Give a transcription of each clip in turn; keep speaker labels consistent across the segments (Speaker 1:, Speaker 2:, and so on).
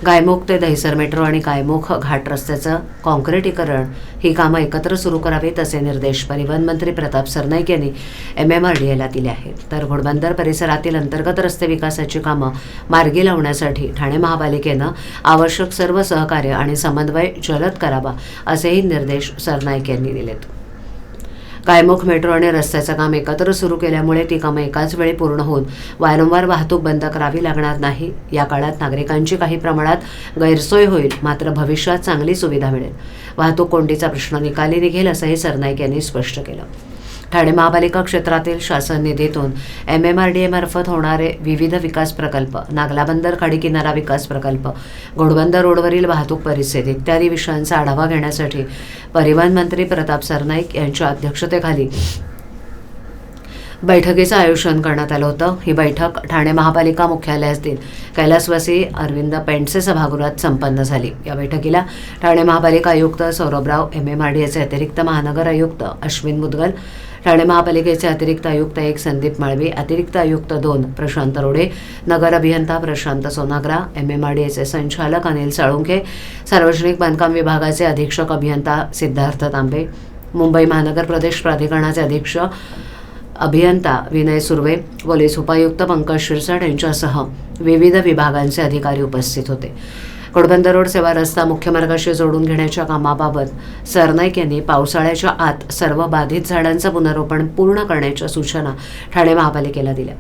Speaker 1: गायमुख ते दहिसर मेट्रो आणि गायमुख घाट रस्त्याचं काँक्रिटीकरण ही कामं एकत्र सुरू करावीत असे निर्देश परिवहन मंत्री प्रताप सरनाईक यांनी MMRDAला दिले आहेत। तर घोडबंदर परिसरातील अंतर्गत रस्ते विकासाची कामं मार्गी लावण्यासाठी ठाणे महापालिकेनं आवश्यक सर्व सहकार्य आणि समन्वय जलद करावा असेही निर्देश सरनाईक यांनी दिलेत। गायमुख मेट्रो आणि रस्त्याचं काम एकत्र सुरू केल्यामुळे ती कामं एकाच वेळी पूर्ण होऊन वारंवार वाहतूक बंद करावी लागणार नाही। या काळात नागरिकांची काही प्रमाणात गैरसोय होईल, मात्र भविष्यात चांगली सुविधा मिळेल। वाहतूक कोंडीचा प्रश्न निकाली निघेल असंही सरनाईक यांनी स्पष्ट केलं। ठाणे महापालिका क्षेत्रातील शासन निधीतून MMRDA मार्फत होणारे विविध विकास प्रकल्प, नागला बंदर खाडी किनारा विकास प्रकल्प, घोडबंदर रोडवरील वाहतूक परिस्थिती इत्यादी विषयांचा आढावा घेण्यासाठी परिवहन मंत्री प्रताप सरनाईक यांच्या अध्यक्षतेखाली बैठकीचं आयोजन करण्यात आलं होतं। ही बैठक ठाणे महापालिका मुख्यालयातील कैलासवासी अरविंद पेंडसे सभागृहात संपन्न झाली। या बैठकीला ठाणे महापालिका आयुक्त सौरभराव, MMRDAचे अतिरिक्त महानगर आयुक्त अश्विन मुदगल, ठाणे महापालिकेचे अतिरिक्त आयुक्त 1 संदीप माळवी, अतिरिक्त आयुक्त 2 प्रशांत रोडे, नगर अभियंता प्रशांत सोनाग्रा, MMRDAचे संचालक अनिल साळुंखे, सार्वजनिक बांधकाम विभागाचे अधीक्षक अभियंता सिद्धार्थ तांबे, मुंबई महानगर प्रदेश प्राधिकरणाचे अधीक्षक अभियंता विनय सुर्वे, पोलीस उपायुक्त पंकज शिरसाट यांच्यासह विविध विभागांचे अधिकारी उपस्थित होते। घोडबंदर रोड सेवा रस्ता मुख्य मार्गाशी जोडून घेण्याच्या कामाबाबत सरनाईक यांनी पावसाळ्याच्या आत सर्व बाधित झाडांचं पुनर्रोपण पूर्ण करण्याच्या सूचना ठाणे महापालिकेला दिल्या।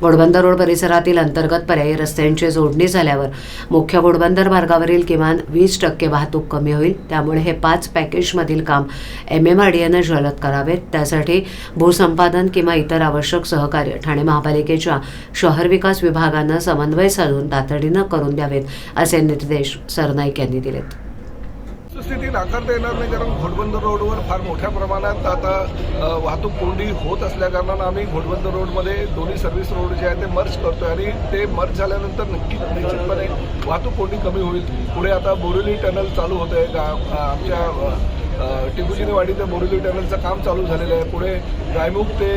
Speaker 1: घोडबंदर रोड परिसरातील अंतर्गत पर्यायी रस्त्यांची जोडणी झाल्यावर मुख्य घोडबंदर मार्गावरील किमान 20% वाहतूक कमी होईल। त्यामुळे हे 5 पॅकेजमधील काम MMRDAनं जलद करावेत। त्यासाठी भूसंपादन किंवा इतर आवश्यक सहकार्य ठाणे महापालिकेच्या शहर विकास विभागानं समन्वय साधून तातडीनं करून द्यावेत असे निर्देश सरनाईक यांनी दिलेत।
Speaker 2: स्थिती नाकारता येणार नाही, कारण घोडबंदर रोडवर फार मोठ्या प्रमाणात आता वाहतूक कोंडी होत असल्या कारणानं आम्ही घोडबंदर रोडमध्ये दोन्ही सर्व्हिस रोड जे आहे ते मर्ज करतोय आणि ते मर्ज झाल्यानंतर नक्कीच निश्चितपणे वाहतूक कोंडी कमी होईल। पुढे आता बोरिवली टनल चालू होत आहे, आमच्या टिपूजीनेवाडी ते बोरिवली टनलचं काम चालू झालेलं आहे। पुढे गायमुख ते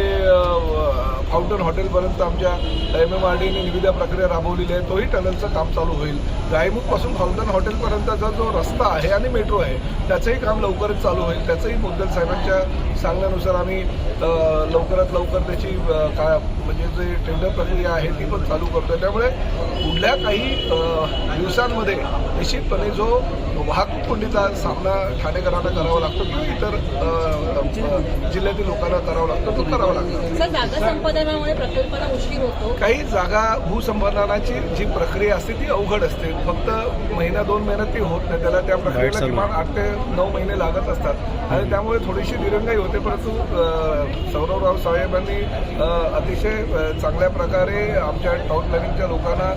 Speaker 2: फाउंटन हॉटेलपर्यंत आमच्या MMRDAने निविदा प्रक्रिया राबवलेली आहे, तोही टनलचं काम चालू होईल। गायमुखपासून फाउंटन हॉटेलपर्यंतचा जो रस्ता आहे आणि मेट्रो आहे त्याचंही काम लवकरच चालू होईल। त्याचंही मुद्दल साहेबांच्या सांगण्यानुसार आम्ही लवकरात लवकर त्याची म्हणजे जे टेंडर प्रक्रिया आहे ती पण चालू करतोय। त्यामुळे पुढल्या काही दिवसांमध्ये निश्चितपणे जो वाहतूक कोंडीचा सामना ठाणेकरांना करावा लागतो किंवा इतर जिल्ह्यातील लोकांना करावा लागतो तो करावा लागतो।
Speaker 3: जागा संपादनामुळे प्रकल्पाला उशीर होतो।
Speaker 2: काही जागा भूसंपादनाची जी प्रक्रिया असते ती अवघड असते, फक्त महिना 2 महिन्यात ती होत नाही, त्याला त्या प्रक्रियेला किमान 8 ते 9 महिने लागत असतात आणि त्यामुळे थोडीशी दिरंगाई होते। परंतु सौरभराव साहेबांनी अतिशय चांगल्या प्रकारे आमच्या टाउन प्लॅनिंगच्या लोकांना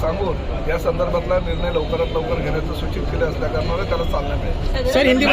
Speaker 2: सांगून या संदर्भातला निर्णय लवकरात लवकर घेण्याचं सूचित केलं असल्या कारणाने त्याला चालना मिळेल।